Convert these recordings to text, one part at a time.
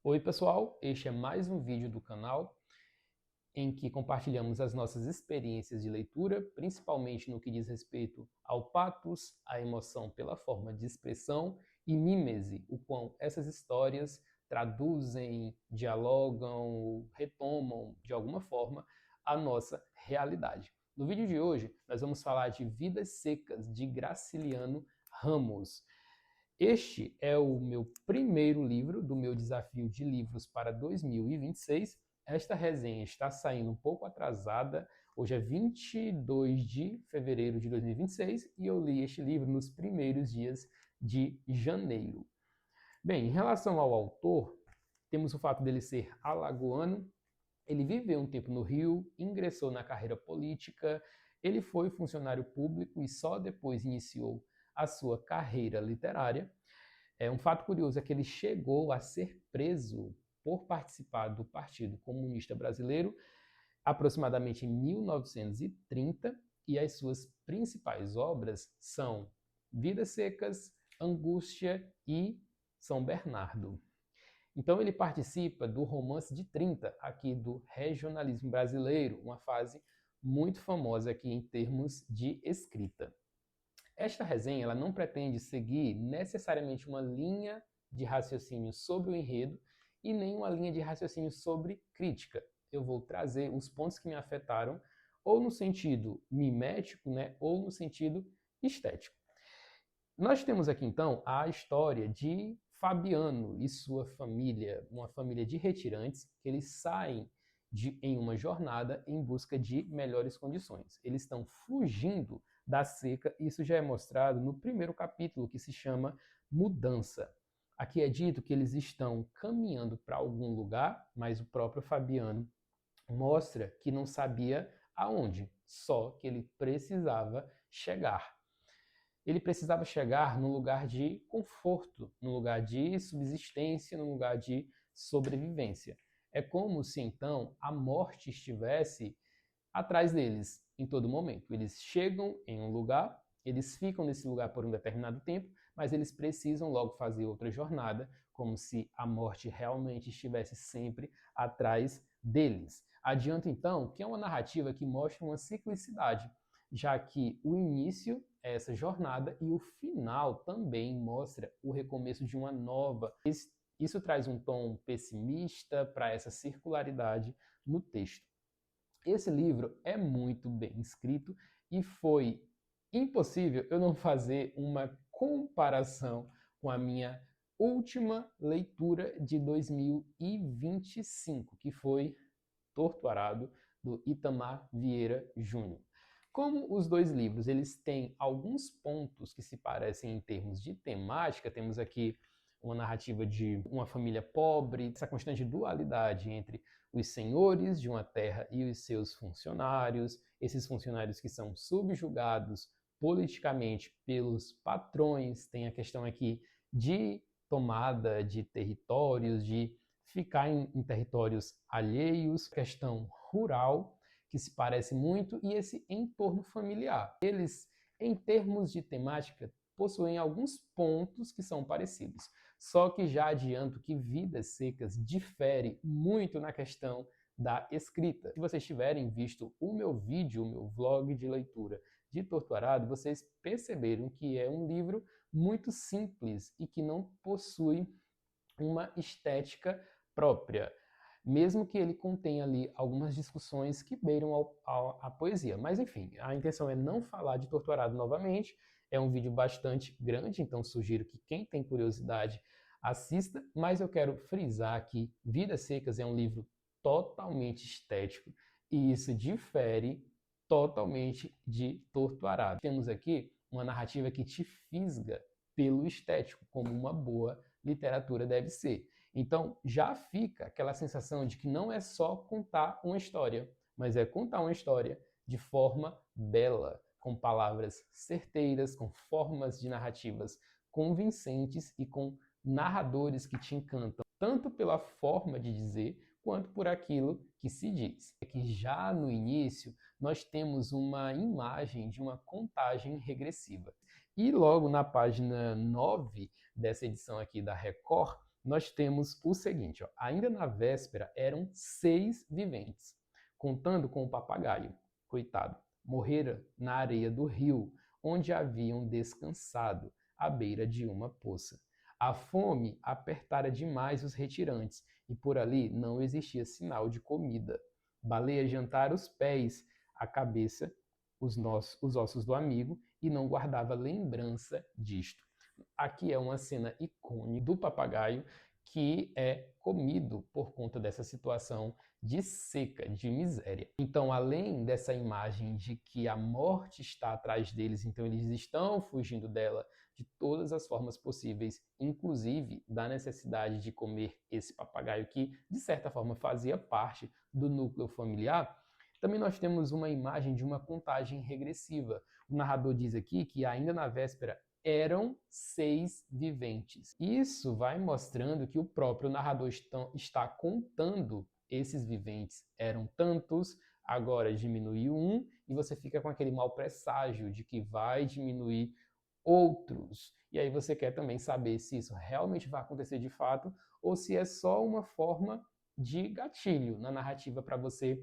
Oi pessoal, este é mais um vídeo do canal em que compartilhamos as nossas experiências de leitura, principalmente no que diz respeito ao patos, a emoção pela forma de expressão e mímese, o quão essas histórias traduzem, dialogam, retomam de alguma forma a nossa realidade. No vídeo de hoje nós vamos falar de Vidas Secas de Graciliano Ramos. Este é o meu primeiro livro do meu desafio de livros para 2026. Esta resenha está saindo um pouco atrasada. Hoje é 22 de fevereiro de 2026 e eu li este livro nos primeiros dias de janeiro. Bem, em relação ao autor, temos o fato dele ser alagoano. Ele viveu um tempo no Rio, ingressou na carreira política, ele foi funcionário público e só depois iniciou a sua carreira literária. Um fato curioso é que ele chegou a ser preso por participar do Partido Comunista Brasileiro aproximadamente em 1930 e as suas principais obras são Vidas Secas, Angústia e São Bernardo. Então ele participa do Romance de 30, aqui do regionalismo brasileiro, uma fase muito famosa aqui em termos de escrita. Esta resenha ela não pretende seguir necessariamente uma linha de raciocínio sobre o enredo e nem uma linha de raciocínio sobre crítica. Eu vou trazer os pontos que me afetaram ou no sentido mimético, né, ou no sentido estético. Nós temos aqui então a história de Fabiano e sua família, uma família de retirantes, que eles saem em uma jornada em busca de melhores condições. Eles estão fugindo da seca, isso já é mostrado no primeiro capítulo, que se chama Mudança. Aqui é dito que eles estão caminhando para algum lugar, mas o próprio Fabiano mostra que não sabia aonde, só que ele precisava chegar. Ele precisava chegar num lugar de conforto, num lugar de subsistência, num lugar de sobrevivência. É como se então a morte estivesse atrás deles em todo momento. Eles chegam em um lugar, eles ficam nesse lugar por um determinado tempo, mas eles precisam logo fazer outra jornada, como se a morte realmente estivesse sempre atrás deles. Adianto então que é uma narrativa que mostra uma ciclicidade, já que o início é essa jornada e o final também mostra o recomeço de uma nova. Isso traz um tom pessimista para essa circularidade no texto. Esse livro é muito bem escrito e foi impossível eu não fazer uma comparação com a minha última leitura de 2025, que foi Torto Arado, do Itamar Vieira Júnior. Como os dois livros eles têm alguns pontos que se parecem em termos de temática, temos aqui uma narrativa de uma família pobre, essa constante dualidade entre os senhores de uma terra e os seus funcionários, esses funcionários que são subjugados politicamente pelos patrões, tem a questão aqui de tomada de territórios, de ficar em territórios alheios, questão rural, que se parece muito, e esse entorno familiar. Eles, em termos de temática, possuem alguns pontos que são parecidos. Só que já adianto que Vidas Secas difere muito na questão da escrita. Se vocês tiverem visto o meu vídeo, o meu vlog de leitura de Torto Arado, vocês perceberam que é um livro muito simples e que não possui uma estética própria, mesmo que ele contenha ali algumas discussões que beiram a poesia. Mas enfim, a intenção é não falar de Torto Arado novamente, é um vídeo bastante grande, então sugiro que quem tem curiosidade assista, mas eu quero frisar que Vidas Secas é um livro totalmente estético e isso difere totalmente de Torto Arado. Temos aqui uma narrativa que te fisga pelo estético, como uma boa literatura deve ser. Então, já fica aquela sensação de que não é só contar uma história, mas é contar uma história de forma bela, com palavras certeiras, com formas de narrativas convincentes e com narradores que te encantam, tanto pela forma de dizer, quanto por aquilo que se diz. É que já no início nós temos uma imagem de uma contagem regressiva. E logo na página 9 dessa edição aqui da Record, nós temos o seguinte, ó, ainda na véspera eram 6 viventes, contando com o papagaio, coitado, morrera na areia do rio, onde haviam descansado, à beira de uma poça. A fome apertara demais os retirantes, e por ali não existia sinal de comida. Baleia jantara os pés, a cabeça, os ossos do amigo, e não guardava lembrança disto. Aqui é uma cena icônica do papagaio que é comido por conta dessa situação de seca, de miséria. Então, além dessa imagem de que a morte está atrás deles, então eles estão fugindo dela de todas as formas possíveis, inclusive da necessidade de comer esse papagaio que, de certa forma, fazia parte do núcleo familiar, também nós temos uma imagem de uma contagem regressiva. O narrador diz aqui que ainda na véspera eram 6 viventes. Isso vai mostrando que o próprio narrador está contando esses viventes. Eram tantos, agora diminuiu um, e você fica com aquele mau presságio de que vai diminuir outros. E aí você quer também saber se isso realmente vai acontecer de fato ou se é só uma forma de gatilho na narrativa para você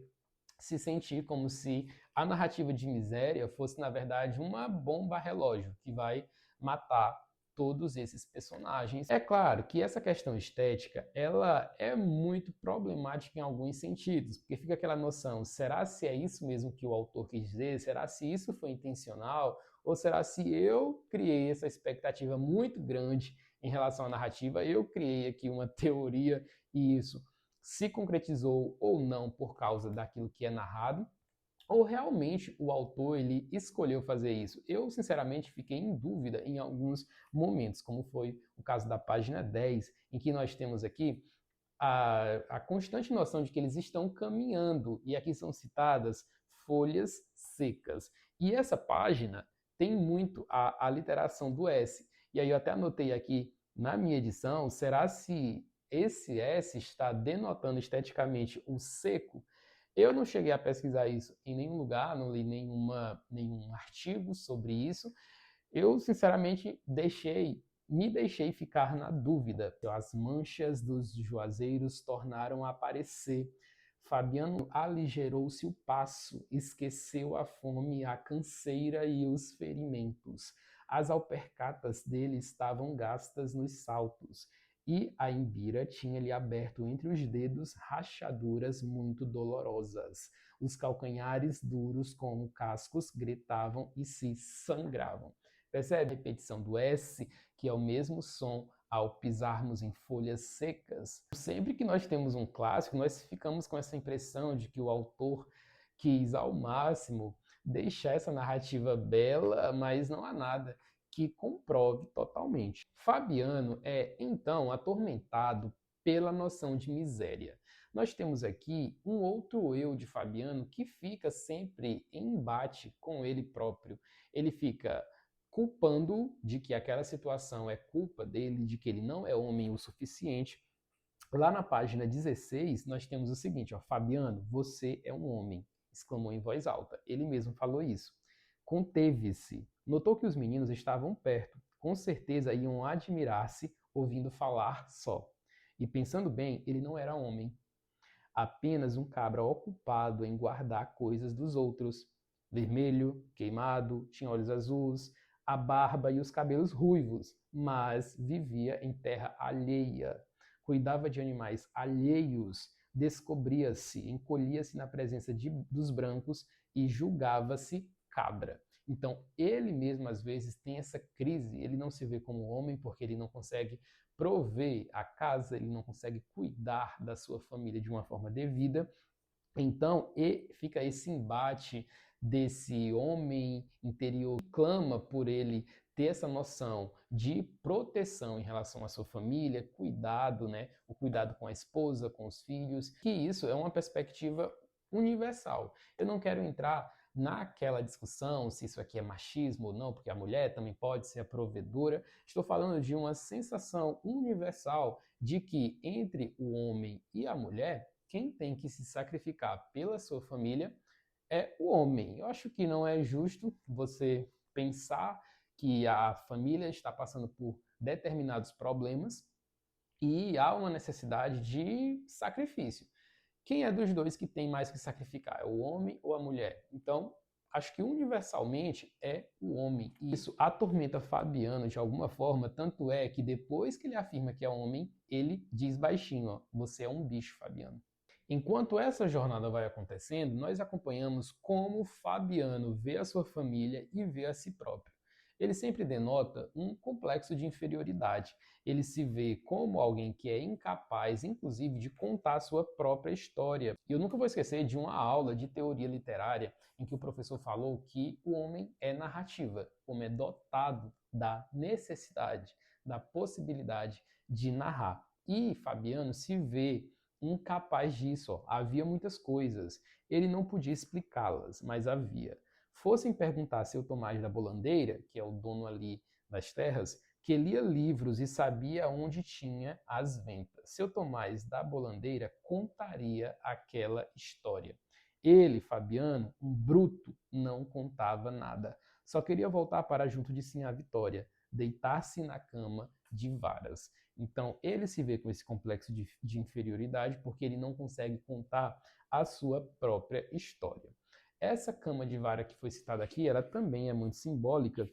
se sentir como se a narrativa de miséria fosse, na verdade, uma bomba relógio que vai matar todos esses personagens. É claro que essa questão estética, ela é muito problemática em alguns sentidos, porque fica aquela noção, será se é isso mesmo que o autor quis dizer? Será se isso foi intencional? Ou será se eu criei essa expectativa muito grande em relação à narrativa? Eu criei aqui uma teoria e isso se concretizou ou não por causa daquilo que é narrado, ou realmente o autor ele escolheu fazer isso. Eu, sinceramente, fiquei em dúvida em alguns momentos, como foi o caso da página 10, em que nós temos aqui a constante noção de que eles estão caminhando, e aqui são citadas folhas secas. E essa página tem muito a literação do S. E aí eu até anotei aqui na minha edição, será se esse S está denotando esteticamente o seco? Eu não cheguei a pesquisar isso em nenhum lugar, não li nenhum artigo sobre isso. Eu, sinceramente, me deixei ficar na dúvida. As manchas dos juazeiros tornaram a aparecer. Fabiano aligerou-se o passo, esqueceu a fome, a canseira e os ferimentos. As alpercatas dele estavam gastas nos saltos, e a Imbira tinha-lhe aberto entre os dedos rachaduras muito dolorosas. Os calcanhares duros como cascos gritavam e se sangravam. Percebe a repetição do S, que é o mesmo som ao pisarmos em folhas secas? Sempre que nós temos um clássico, nós ficamos com essa impressão de que o autor quis ao máximo deixar essa narrativa bela, mas não há nada que comprove totalmente. Fabiano é, então, atormentado pela noção de miséria. Nós temos aqui um outro eu de Fabiano que fica sempre em embate com ele próprio. Ele fica culpando de que aquela situação é culpa dele, de que ele não é homem o suficiente. Lá na página 16, nós temos o seguinte, ó, Fabiano, você é um homem, exclamou em voz alta. Ele mesmo falou isso. Conteve-se. Notou que os meninos estavam perto. Com certeza iam admirar-se ouvindo falar só. E pensando bem, ele não era homem. Apenas um cabra ocupado em guardar coisas dos outros. Vermelho, queimado, tinha olhos azuis, a barba e os cabelos ruivos, mas vivia em terra alheia. Cuidava de animais alheios, descobria-se, encolhia-se na presença dos brancos e julgava-se cabra. Então, ele mesmo, às vezes, tem essa crise. Ele não se vê como homem porque ele não consegue prover a casa, ele não consegue cuidar da sua família de uma forma devida. Então, fica esse embate desse homem interior que clama por ele ter essa noção de proteção em relação à sua família, cuidado, né? O cuidado com a esposa, com os filhos, que isso é uma perspectiva universal. Eu não quero entrar naquela discussão se isso aqui é machismo ou não, porque a mulher também pode ser a provedora. Estou falando de uma sensação universal de que entre o homem e a mulher, quem tem que se sacrificar pela sua família é o homem. Eu acho que não é justo você pensar que a família está passando por determinados problemas e há uma necessidade de sacrifício. Quem é dos dois que tem mais que sacrificar? É o homem ou a mulher? Então, acho que universalmente é o homem. E isso atormenta Fabiano de alguma forma, tanto é que depois que ele afirma que é homem, ele diz baixinho, ó, você é um bicho, Fabiano. Enquanto essa jornada vai acontecendo, nós acompanhamos como Fabiano vê a sua família e vê a si próprio. Ele sempre denota um complexo de inferioridade. Ele se vê como alguém que é incapaz, inclusive, de contar a sua própria história. E eu nunca vou esquecer de uma aula de teoria literária em que o professor falou que o homem é narrativa, o homem é dotado da necessidade, da possibilidade de narrar. E Fabiano se vê incapaz disso. Ó. Havia muitas coisas. Ele não podia explicá-las, mas havia. Fossem perguntar seu Tomás da Bolandeira, que é o dono ali das terras, que lia livros e sabia onde tinha as ventas. Seu Tomás da Bolandeira contaria aquela história. Ele, Fabiano, um bruto, não contava nada. Só queria voltar para junto de Sinhá Vitória, deitar-se na cama de varas. Então, ele se vê com esse complexo de inferioridade porque ele não consegue contar a sua própria história. Essa cama de vara que foi citada aqui, ela também é muito simbólica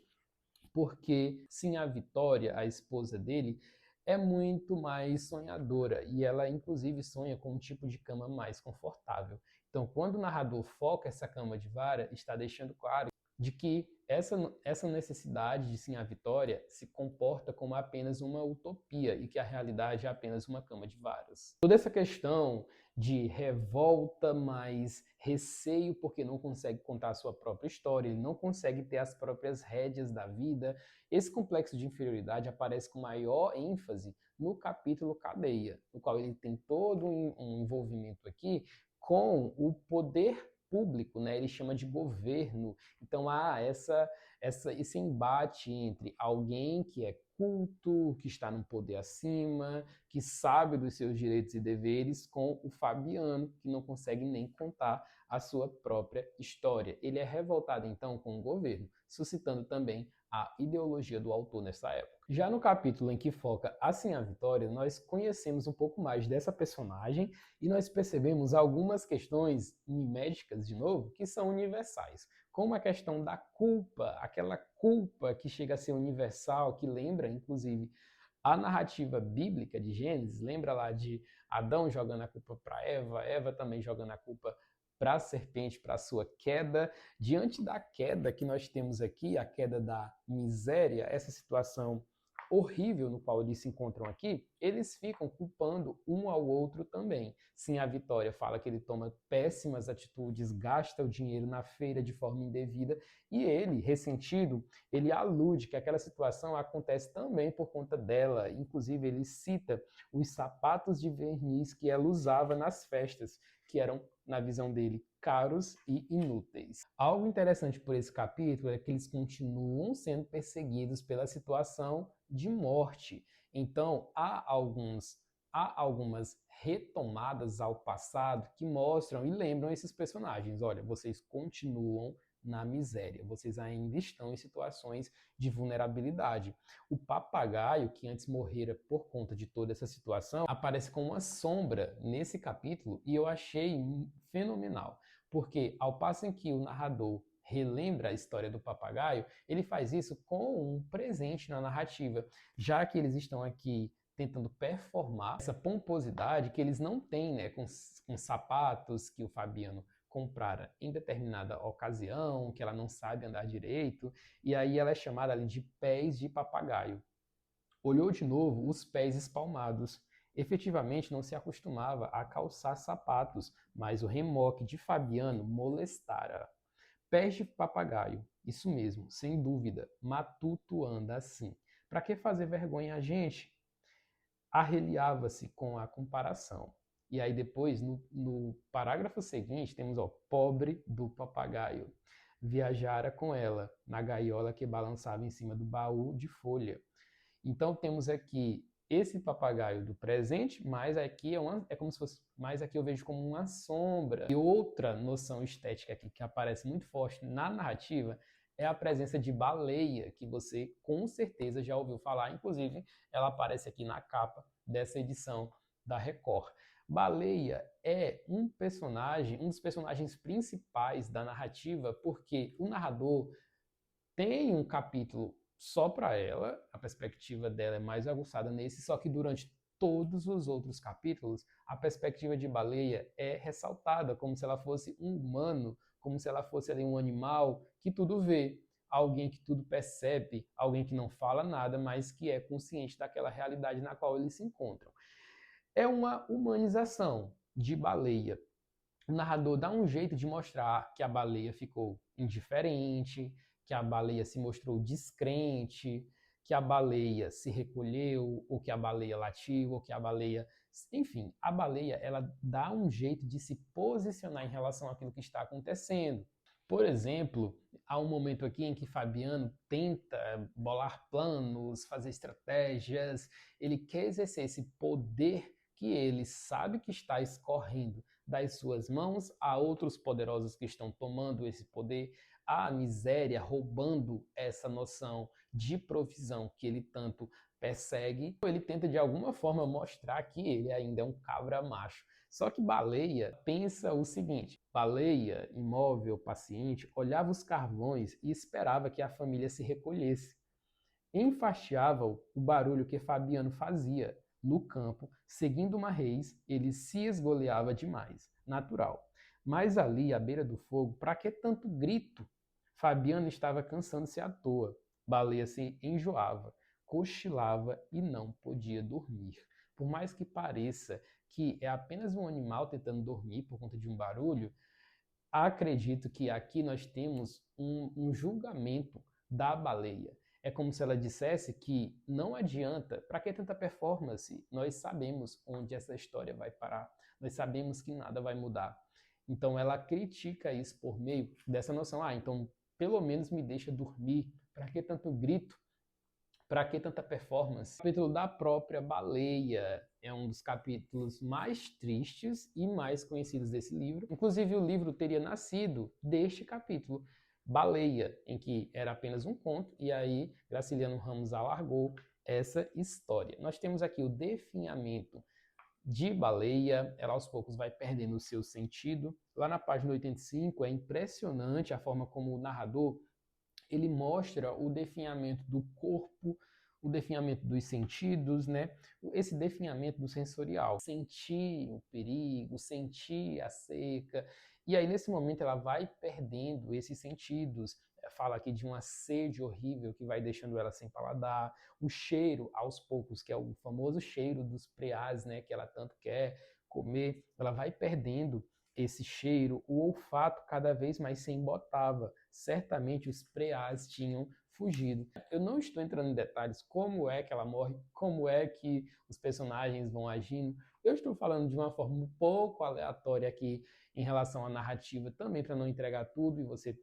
porque Sinhá Vitória, a esposa dele, é muito mais sonhadora e ela inclusive sonha com um tipo de cama mais confortável. Então, quando o narrador foca essa cama de vara, está deixando claro de que essa necessidade de Sinhá Vitória se comporta como apenas uma utopia e que a realidade é apenas uma cama de varas. Toda essa questão de revolta, mais receio porque não consegue contar a sua própria história, ele não consegue ter as próprias rédeas da vida. Esse complexo de inferioridade aparece com maior ênfase no capítulo Cadeia, no qual ele tem todo um envolvimento aqui com o poder público, né? Ele chama de governo. Então há esse embate entre alguém que é culto, que está no poder acima, que sabe dos seus direitos e deveres, com o Fabiano, que não consegue nem contar a sua própria história. Ele é revoltado então com o governo, suscitando também a ideologia do autor nessa época. Já no capítulo em que foca assim a Vitória, nós conhecemos um pouco mais dessa personagem e nós percebemos algumas questões miméticas, de novo, que são universais, como a questão da culpa, aquela culpa que chega a ser universal, que lembra, inclusive, a narrativa bíblica de Gênesis, lembra lá de Adão jogando a culpa para Eva, Eva também jogando a culpa para a serpente, para a sua queda. Diante da queda que nós temos aqui, a queda da miséria, essa situação horrível no qual eles se encontram aqui, eles ficam culpando um ao outro também. Sim, a Vitória fala que ele toma péssimas atitudes, gasta o dinheiro na feira de forma indevida, e ele, ressentido, ele alude que aquela situação acontece também por conta dela. Inclusive, ele cita os sapatos de verniz que ela usava nas festas, que eram, na visão dele, caros e inúteis. Algo interessante por esse capítulo é que eles continuam sendo perseguidos pela situação de morte. Então, há algumas retomadas ao passado que mostram e lembram esses personagens. Olha, vocês continuam na miséria, vocês ainda estão em situações de vulnerabilidade. O papagaio, que antes morrera por conta de toda essa situação, aparece com uma sombra nesse capítulo e eu achei fenomenal, porque ao passo em que o narrador relembra a história do papagaio, ele faz isso com um presente na narrativa, já que eles estão aqui tentando performar essa pomposidade que eles não têm, né, com sapatos que o Fabiano comprara em determinada ocasião, que ela não sabe andar direito, e aí ela é chamada ali de pés de papagaio. Olhou de novo os pés espalmados. Efetivamente não se acostumava a calçar sapatos, mas o remoque de Fabiano molestara. Pés de papagaio, isso mesmo, sem dúvida, matuto anda assim. Para que fazer vergonha a gente? Arreliava-se com a comparação. E aí depois, no parágrafo seguinte, temos, ó, pobre do papagaio. Viajara com ela, na gaiola que balançava em cima do baú de folha. Então temos aqui esse papagaio do presente, mas aqui é como se fosse, mas aqui eu vejo como uma sombra. E outra noção estética aqui que aparece muito forte na narrativa é a presença de baleia, que você com certeza já ouviu falar, inclusive ela aparece aqui na capa dessa edição da Record. Baleia é um personagem, um dos personagens principais da narrativa, porque o narrador tem um capítulo só para ela, a perspectiva dela é mais aguçada nesse, só que durante todos os outros capítulos, a perspectiva de Baleia é ressaltada como se ela fosse um humano, como se ela fosse ali um animal que tudo vê, alguém que tudo percebe, alguém que não fala nada, mas que é consciente daquela realidade na qual eles se encontram. É uma humanização de Baleia. O narrador dá um jeito de mostrar que a baleia ficou indiferente, que a baleia se mostrou descrente, que a baleia se recolheu, ou que a baleia latiu, ou que a baleia... Enfim, a baleia ela dá um jeito de se posicionar em relação àquilo que está acontecendo. Por exemplo, há um momento aqui em que Fabiano tenta bolar planos, fazer estratégias, ele quer exercer esse poder que ele sabe que está escorrendo das suas mãos a outros poderosos que estão tomando esse poder, a miséria roubando essa noção de provisão que ele tanto persegue. Ele tenta de alguma forma mostrar que ele ainda é um cabra macho. Só que Baleia pensa o seguinte: Baleia, imóvel, paciente, olhava os carvões e esperava que a família se recolhesse. Enfastiava o barulho que Fabiano fazia no campo, seguindo uma raiz, ele se esgoleava demais, natural. Mas ali, à beira do fogo, para que tanto grito? Fabiano estava cansando-se à toa. Baleia se enjoava, cochilava e não podia dormir. Por mais que pareça que é apenas um animal tentando dormir por conta de um barulho, acredito que aqui nós temos um julgamento da baleia. É como se ela dissesse que não adianta, para que tanta performance? Nós sabemos onde essa história vai parar, nós sabemos que nada vai mudar. Então ela critica isso por meio dessa noção, então pelo menos me deixa dormir, para que tanto grito? Para que tanta performance? O capítulo da própria baleia é um dos capítulos mais tristes e mais conhecidos desse livro. Inclusive, o livro teria nascido deste capítulo, Baleia, em que era apenas um conto, e aí Graciliano Ramos alargou essa história. Nós temos aqui o definhamento de Baleia, ela aos poucos vai perdendo o seu sentido. Lá na página 85 é impressionante a forma como o narrador ele mostra o definhamento do corpo, o definhamento dos sentidos, né? Esse definhamento do sensorial. Sentir o perigo, sentir a seca. E aí, nesse momento, ela vai perdendo esses sentidos. Fala aqui de uma sede horrível que vai deixando ela sem paladar. O cheiro, aos poucos, que é o famoso cheiro dos preás, né? Que ela tanto quer comer. Ela vai perdendo esse cheiro, o olfato cada vez mais se embotava. Certamente os preás tinham fugido. Eu não estou entrando em detalhes como é que ela morre, como é que os personagens vão agindo. Eu estou falando de uma forma um pouco aleatória aqui em relação à narrativa, também para não entregar tudo e você,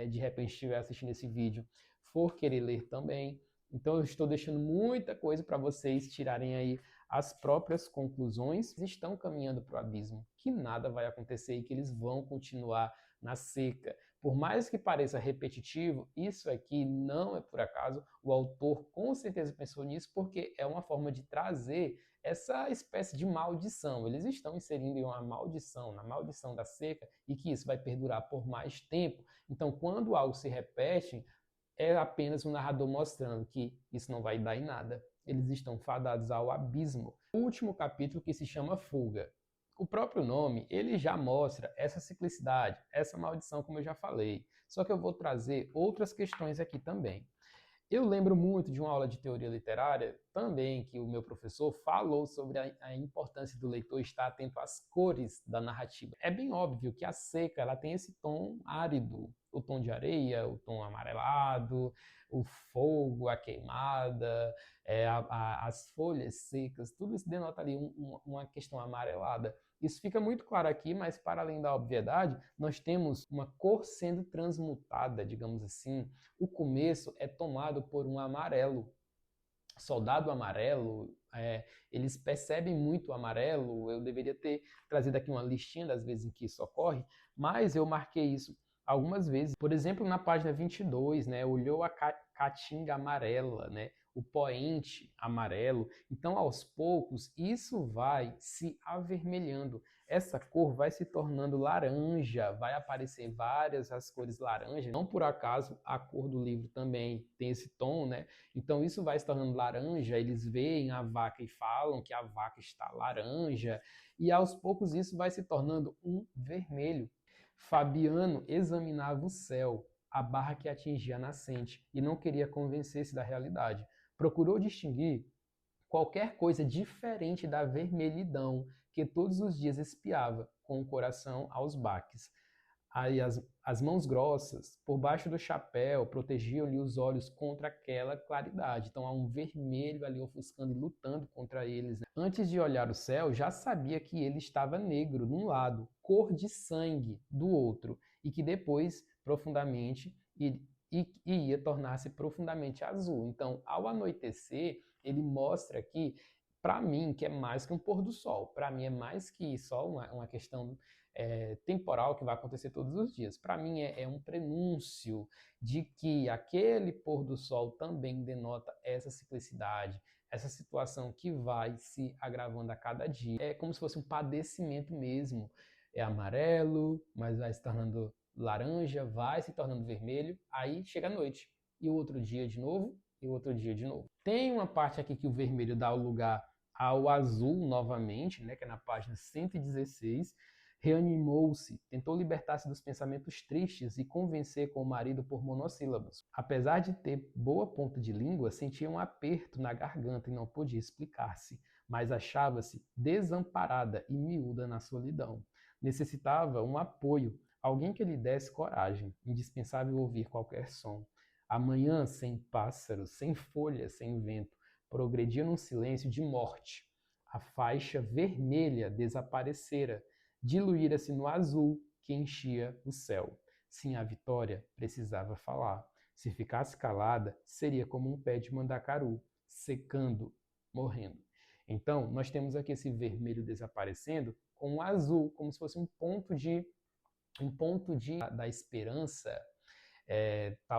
de repente, estiver assistindo esse vídeo, for querer ler também. Então eu estou deixando muita coisa para vocês tirarem aí as próprias conclusões. Estão caminhando para o abismo, que nada vai acontecer e que eles vão continuar na seca. Por mais que pareça repetitivo, isso aqui não é por acaso. O autor com certeza pensou nisso porque é uma forma de trazer essa espécie de maldição. Eles estão inserindo uma maldição, na maldição da seca, e que isso vai perdurar por mais tempo. Então, quando algo se repete, é apenas um narrador mostrando que isso não vai dar em nada. Eles estão fadados ao abismo. O último capítulo, que se chama Fuga. O próprio nome, ele já mostra essa ciclicidade, essa maldição, como eu já falei. Só que eu vou trazer outras questões aqui também. Eu lembro muito de uma aula de teoria literária também que o meu professor falou sobre a importância do leitor estar atento às cores da narrativa. É bem óbvio que a seca ela tem esse tom árido, o tom de areia, o tom amarelado, o fogo, a queimada, as folhas secas, tudo isso denota ali uma questão amarelada. Isso fica muito claro aqui, mas para além da obviedade, nós temos uma cor sendo transmutada, digamos assim. O começo é tomado por um amarelo. Soldado amarelo, eles percebem muito o amarelo. Eu deveria ter trazido aqui uma listinha das vezes em que isso ocorre, mas eu marquei isso algumas vezes. Por exemplo, na página 22, né, olhou a caatinga amarela, né, o poente amarelo. Então, aos poucos, isso vai se avermelhando. Essa cor vai se tornando laranja, vai aparecer várias as cores laranja. Não por acaso a cor do livro também tem esse tom, né? Então isso vai se tornando laranja, eles veem a vaca e falam que a vaca está laranja, e aos poucos isso vai se tornando um vermelho. Fabiano examinava o céu, a barra que atingia a nascente, e não queria convencer-se da realidade. Procurou distinguir qualquer coisa diferente da vermelhidão que todos os dias espiava, com o coração aos baques. Aí as mãos grossas, por baixo do chapéu, protegiam-lhe os olhos contra aquela claridade. Então há um vermelho ali ofuscando e lutando contra eles, né? Antes de olhar o céu, já sabia que ele estava negro de um lado, cor de sangue do outro, e que depois, profundamente, ia tornar-se profundamente azul. Então, ao anoitecer, ele mostra aqui, para mim, que é mais que um pôr do sol. Para mim, é mais que só uma questão temporal que vai acontecer todos os dias. Para mim, é um prenúncio de que aquele pôr do sol também denota essa ciclicidade, essa situação que vai se agravando a cada dia. É como se fosse um padecimento mesmo. É amarelo, mas vai se tornando laranja, vai se tornando vermelho, aí chega a noite. E o outro dia de novo, e o outro dia de novo. Tem uma parte aqui que o vermelho dá o lugar ao azul novamente, né, que é na página 116. Reanimou-se, tentou libertar-se dos pensamentos tristes e convencer com o marido por monossílabos. Apesar de ter boa ponta de língua, sentia um aperto na garganta e não podia explicar-se, mas achava-se desamparada e miúda na solidão. Necessitava um apoio, alguém que lhe desse coragem, indispensável ouvir qualquer som. A manhã sem pássaros, sem folhas, sem vento, progredia num silêncio de morte. A faixa vermelha desaparecera, diluíra-se no azul que enchia o céu. Sim, a Vitória precisava falar. Se ficasse calada, seria como um pé de mandacaru, secando, morrendo. Então, nós temos aqui esse vermelho desaparecendo com um azul, como se fosse um ponto da esperança,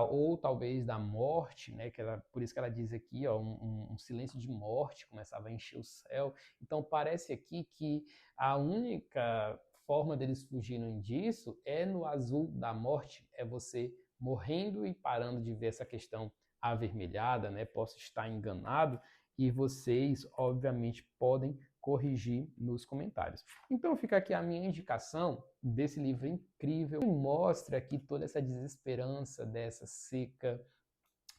ou talvez da morte, né? Por isso que ela diz aqui, ó, um silêncio de morte começava a encher o céu. Então parece aqui que a única forma deles fugirem disso é no azul da morte, é você morrendo e parando de ver essa questão avermelhada, né? Posso estar enganado, e vocês, obviamente, podem corrigir nos comentários. Então fica aqui a minha indicação desse livro incrível, que mostra aqui toda essa desesperança dessa seca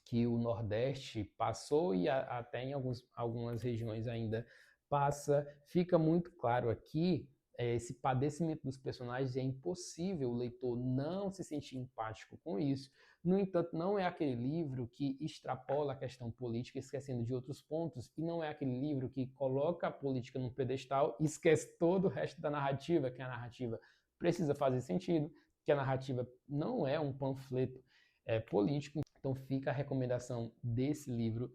que o Nordeste passou e até em algumas regiões ainda passa. Fica muito claro aqui esse padecimento dos personagens. É impossível o leitor não se sentir empático com isso. No entanto, não é aquele livro que extrapola a questão política, esquecendo de outros pontos, e não é aquele livro que coloca a política num pedestal e esquece todo o resto da narrativa, que a narrativa precisa fazer sentido, que a narrativa não é um panfleto político. Então fica a recomendação desse livro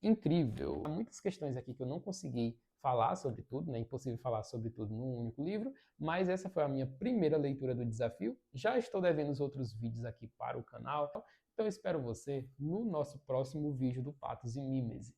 incrível. Há muitas questões aqui que eu não consegui falar sobre tudo, né? É impossível falar sobre tudo num único livro, mas essa foi a minha primeira leitura do desafio. Já estou devendo os outros vídeos aqui para o canal, então espero você no nosso próximo vídeo do Patos e Mimesis.